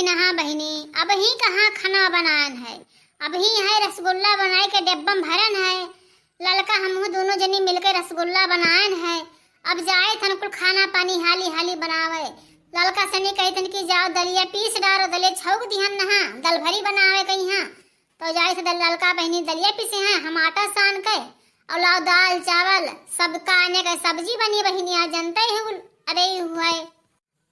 देखी ना बहिनी, अब ही कहाँ खाना बनान है। अब ही है रसगुल्ला बनाए के डिब्बम भरन है। लड़का हमहू दोनों जनी मिलकर रसगुल्ला बनान है। अब जाए थन कुल खाना पानी हाली हाली बनावे। लड़का सनी कही थन कि जाओ दलिया पीस डारो, दलिया छौक दिहन नहा दल भरी बनावे कहीं हाँ। तो जाए से लड़का बहनी दलिया पीसे हैं, हम आटा सान के और लाओ दाल चावल सब काने का सब्जी बनी बहिनी। आज जनता ही हो अरे हुआ है।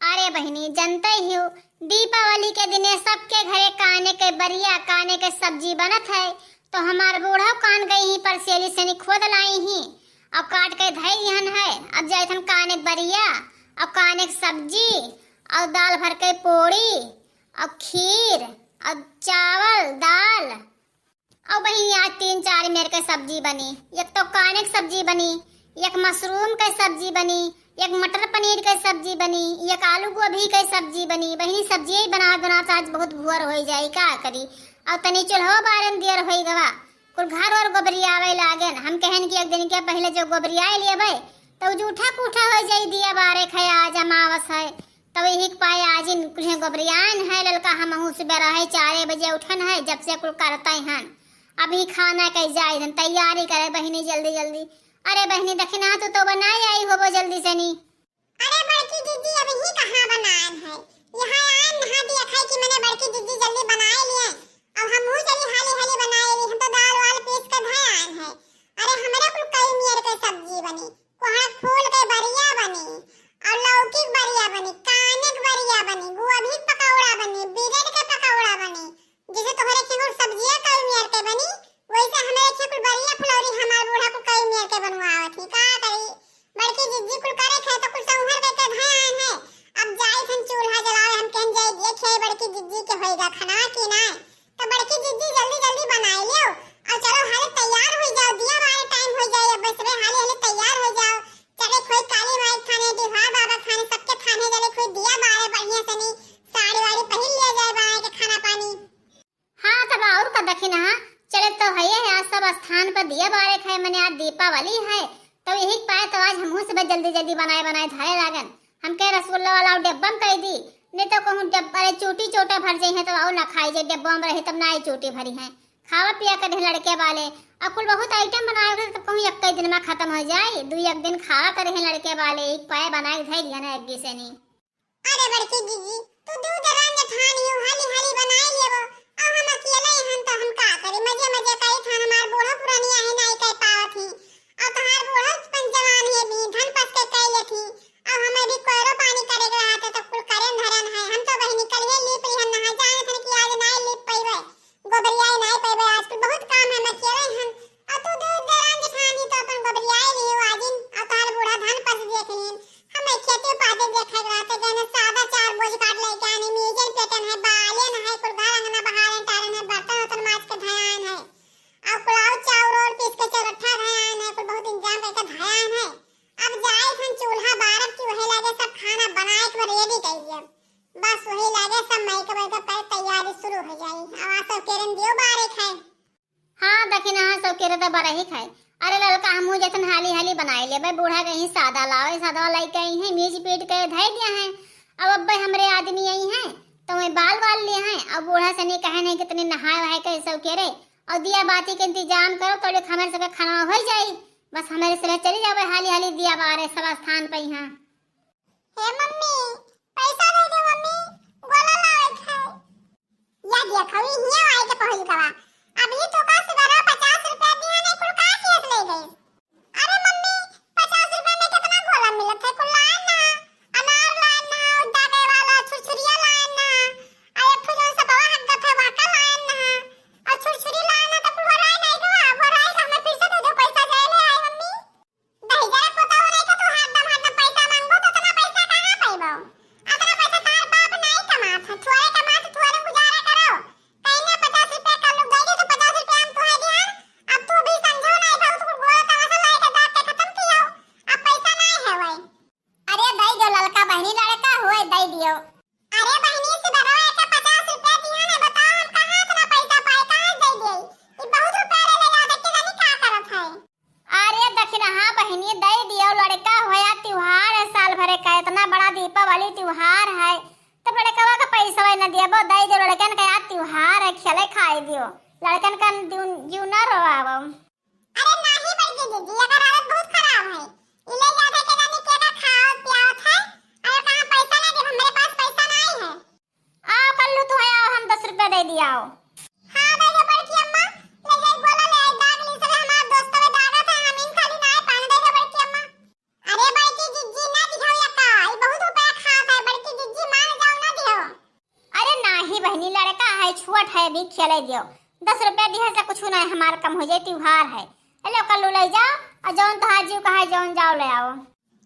अरे बहिनी जनते ही हो, दीपावली के दिने सबके घरे काने के बरिया काने के सब्जी बनत है। तो हमार बूढ़ा कान गई ही पर सेली से खोद लाई ही और काट के धई हन है। अब जाए थन काने बरिया और काने की सब्जी और दाल भर के पोड़ी और खीर और चावल दाल और बहिनी आज 3-4 मेरे के सब्जी बनी। एक तो काने की सब्जी बनी, एक मशरूम के सब्जी बनी, एक मटर पनीर के सब्जी बनी, एक आलू गोभी के सब्जी बनी। बहिनी सब्जी ही बना आज बहुत भुअर हो जाए का करी। और तनी चूल्हो बारन देर हो गवा कुल घर और गोबरियावे लागेन। हम कहन कि एक दिन के पहले जो गोबरियाए लेबे तो जूठा पूठा हो जाई दिया बारे खाए आज अमावस है। तब यही पाए आज इन कुछ गोबरियान है। ललका हम सुबह रहे 4 बजे उठन है जब से कुल करते हैं। अभी खाना के जाए तैयारी करे बहिनी जल्दी जल्दी। अरे बहनी दखिना तो बनाई आई होबो जल्दी से नी। अरे बड़की दीदी अभी ही कहाँ बनान है। यहाँ आन नहा दिया खाई कि मैंने बड़की दीदी जल्दी बनाए लिए। अब हम मुंह चली हाली हाली बनाए ली। हम तो दाल वाल पीस के धय आन है। अरे हमारे कुल कई मियर के सब्जी बनी, कोहड़ा फूल के बरिया बनी और लौकी के बरिया बनी, काने के बरिया बनी, गोभी के पकौड़ा बनी, बीरेड के पकौड़ा बनी। जैसे तोहरे के सब्जियां कई मियर के बनी वैसे हमारे के कुल बरिया फुलौरी हमार बूढ़ा को कई मियर के बनवावत ही का करी। बड़की दीदी कुल करे थे तो कुल संहर के धयान है। अब जाई थन चूल्हा जलावे हम कहन जाई देखे बड़की दीदी के होएगा खाना कि ना। तो बड़की दीदी जल्दी जल्दी बनाई लियो और चलो हाले तैयार हो जाओ, दिया बारे टाइम हो जाए। अब बस रे हाले हाले तैयार हो जाओ। चले कोई काली माई खाने दिवा बाबा खाने सबके खाने चले कोई दिया बारे बढ़िया से नहीं साड़ी वाड़ी पहन ले जाए बनाए के खाना पानी। हाँ तब और का दखिना चले तो है आज सब स्थान पर दिया बारे खाए। मैंने आज दीपावली है तो यही पाए तो आज हमहू सब जल्दी जल्दी बनाए बनाए धारे लागन। हम कह रसगुल्ला वाला डिब्बम कह दी नहीं तो कहूँ डब्बा चोटी चोटा भर जाए है तो और ना खाई जाए डिब्बा में रहे तब ना चोटी भरी है। खावा पिया कर लड़के वाले अब कुल बहुत आइटम बनाए हुए तो कहूँ एक दिन में खत्म हो जाए। 2-1 दिन खावा करे हैं लड़के वाले एक पाए बनाए धै लिया ना एक से नहीं। अरे बड़की दीदी तू दूध रंग ठानी हाली हाली बनाए लेबो। अब हम अकेले हन तो हम का करी मजे मजे करे खान हमार बूढ़ा पुरानिया है नहीं कह पावत ही। अब तहार बूढ़ा पंजवान है भी धन पस के कह लेथी। अब हमें भी कोरो पानी करे के रहते तो कुल करेन धरन है। हम तो बहनी कल ही लीप हन नहा जाए थन कि आज नहीं लीप पइबे गोबरियाई नहीं पइबे आज कुल बहुत काम है मैं अकेले हन। अब तू दूध रंग ठानी तो अपन गोबरियाई लियो आजिन। अब तहार बूढ़ा धन पस देख लीन हमें खेती पाते देखे रहते गने सादा 4 बोझ काट ले जाने मीजन पेटन है बालेन है कुल घर अंगना बहारन टारन है बर्तन उतन माज के धयान है। अब पुलाव चावल और पीस के चरठा धयान है कुल बहुत इंतजाम करके धयान है। अब जाए हम चूल्हा बारब की वही लागे सब खाना बनाए के रेडी कर दिया बस वही लागे सब मई के बैठा पर तैयारी शुरू हो जाए। अब सब केरन दियो बारे खाए। हाँ दखिना सब केरे तो बड़ा ही खाए। अरे लड़का हमहू जतन हाली हाली बनाए ले भाई बूढ़ा कहीं सादा लाओ सादा लाई कहीं है मीज पीट के धै दिया है। अब अब्बे हमरे आदमी यही हैं तो मैं बाल बाल लिए हैं। अब बूढ़ा से नहीं कहे नहीं कितने नहाए वहाए के सब केरे और दिया बाती के इंतजाम करो तो हमारे सब खाना हो जाए। बस हमारे से चली जाओ हाली हाली दिया बारे सब स्थान पे यहाँ। हे मम्मी पैसा दे दे मम्मी गोला लावे खाए या दिया खवी हिया आए के पहुंच गवा। अभी तो का सिगारा 50 रुपया दिया नहीं कुल का केस ले गए। अरे मम्मी 50 रुपया में कितना गोला मिलत है कुल लान ना अनार लान ना उड्डा के वाला छुरछुरिया लान ना आ एक ठो जो सब बाबा हक गथा वाका लान ना और छुरछुरी लान ना तो कुल भराई नहीं गवा भराई का हमें फिर से दे दो पैसा जाए ले आई मम्मी। दही जरा पता हो नहीं का तू हरदम पैसा मांगबो तो इतना पैसा कहां पाइबो। इतना पैसा तार बाप नहीं कमात है थोड़े कमात थोड़े गुजारा करो। कहीं ना 50 रुपया का लोग गए तो 50 रुपया हम तो है दिया। अब तू भी समझो नहीं भाव तो गोला तमाशा लाई के दांत के खत्म कियो। अब पैसा नहीं है वही। अरे दई दो लड़का बहनी लड़का हुए दई दियो। अरे बहनी से बड़वा के 50 रुपया दिया ने बताओ हम कहां इतना पैसा पाए कहां दे दे। ये बहुत रुपया ले लेगा देख के जानी का करत है। अरे दखिना हाँ बहनी दई दियो लड़का होया त्योहार है साल भरे का इतना बड़ा दीपावली त्योहार है तो तब लड़कवा का पैसा ना दिया बो दई दो लड़कन का याद त्योहार है खेले खाए दियो लड़कन का जीव ना रोवाओ। अरे नहीं बड़की दीदी अगर आदत बहुत खराब है इले ज्यादा के जानी के का खाओ पियाओ है और कहां पैसा ना दे हमारे पास पैसा नहीं है। आओ कल्लू तू आओ हम 10 रुपया दे दिया आओ। हां दे दे बड़की अम्मा ले जाई बोला ले दाग ली सब हमार दोस्तों में दागा था हम इन खाली ना पान दे दे बड़की अम्मा। अरे बड़की जीजी ना दिखाओ या का ई बहुत रुपया खाता है बड़की जीजी मान जाओ ना दियो। अरे नहीं बहनी लड़का है छुअट है भी खेले दियो 10 रुपया दिया से कुछ ना हमार कम हो जाए त्योहार है। हेलो कल्लू ले जाओ और जौन तहार जीव कहा जौन जाओ ले आओ।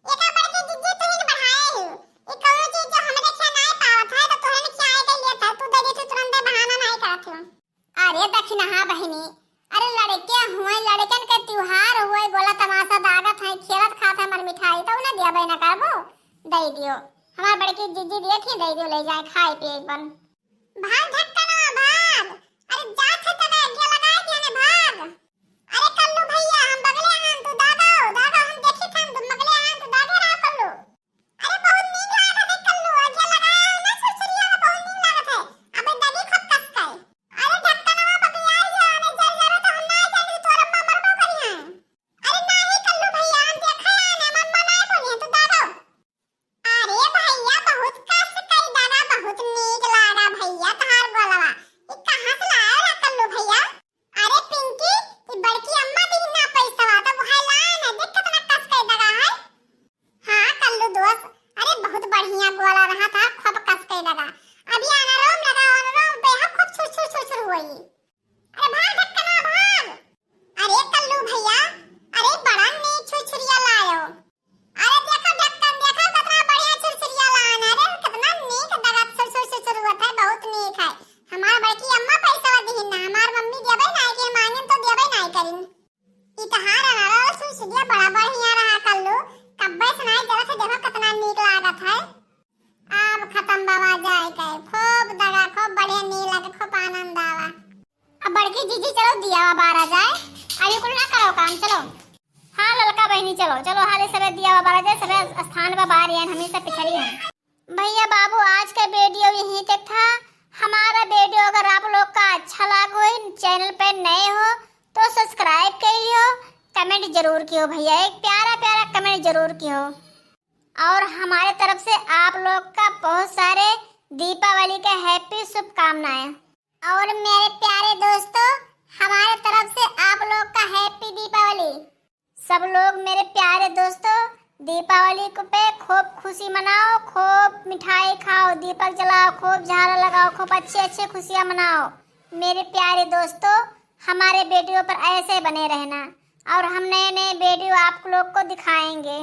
एका बड़की जीजी तू ही बढ़ाए हो ई कौनो चीज जो हमरे खा नहीं पावत है तो तोहरे ने क्या के लिए था तू दे दे तू तुरंत बहाना नहीं करत हो। अरे दक्षिणा हाँ बहनी अरे लड़के हुए लड़कन के त्योहार हुए गोला तमाशा दागत है खेलत खात है मर मिठाई तो ना दिया बहना करबो दे दियो हमार बड़की जीजी दिए थी दे दियो ले जाए खाए पिए एक बार। भाग धक्का ना भाग अरे जा थे तक आगे लगा दिया ने भाग। अरे कल्लू भैया हम बगले हां तू दादा हम देखी थन तुम बगले हां तू दादा रहा कल्लू। अरे बहुत नीक लागत है कल्लू आगे लगाया है ना छुरछुरिया में बहुत नीक लागत है अबे दगी खूब कस के। अरे धक्का ना पकड़िया जा ने जल जरा तो हम ना जल्दी तोर अम्मा मरबो करी है। अरे नहीं कल्लू भैया हम देखा है ना मन बनाए बोली तू दादा। अरे भैया बहुत कस कई दादा बहुत नीक लागा भैया तहार बोलवा ई कहां से लाया ला कल्लू भैया। अरे पिंकी ई बड़की अम्मा दी ना पैसा तो भाई लाया ना देख कितना कस के दगा है। हां कल्लू दोस्त अरे बहुत बढ़िया बोला रहा था खूब कस के दगा अभी अनरोम लगा अनरोम पे हम खूब छुर छुर छुर छुर हुई। अरे भाग धक्का ना भाग। अरे कल्लू भैया अरे बड़ा नीक छुरछुरिया लायो। अरे देखो ढक्कन देखो कितना बढ़िया छुरछुरिया लाना रे कितना नीक दगा छुर छुर छुर छुर होता है बहुत नीक है। हमार बड़की अम्मा पैसा दीहिन ना हमार मम्मी देबे नहीं के मांगन तो देबे नहीं करिन। ई तहार अनारा छुरछुरिया बड़ा बढ़िया रहा कल्लू कब्बे सुनाई जरा से देखो कितना नीक लागत है। अब खत्म बाबा जाए के खूब दगा खूब बढ़िया नीक लगे खूब आनंद आवा। अब बड़की जीजी चलो दिया बारह जाए अरे कुल ना करो काम चलो। हाँ लड़का बहनी चलो चलो हाले सबे दिया बारह जाए सबे स्थान पर बाहर हैं हमेशा पिछड़ी हैं। भैया बाबू आज का वीडियो यहीं तक था। हमारा वीडियो अगर आप लोग का अच्छा लगा चैनल पे नए हो तो सब्सक्राइब कर लियो कमेंट जरूर कियो भैया एक प्यारा प्यारा कमेंट जरूर कियो। और हमारे तरफ से आप लोग का बहुत सारे दीपावली के हैप्पी शुभकामनाएं। और मेरे प्यारे दोस्तों हमारे तरफ से आप लोग का हैप्पी दीपावली। सब लोग मेरे प्यारे दोस्तों दीपावली को पे खूब खुशी मनाओ खूब मिठाई खाओ दीपक जलाओ खूब झाड़ा लगाओ खूब अच्छे अच्छे खुशियाँ मनाओ। मेरे प्यारे दोस्तों हमारे वीडियो पर ऐसे बने रहना और हम नए नए वीडियो आप लोग को दिखाएंगे।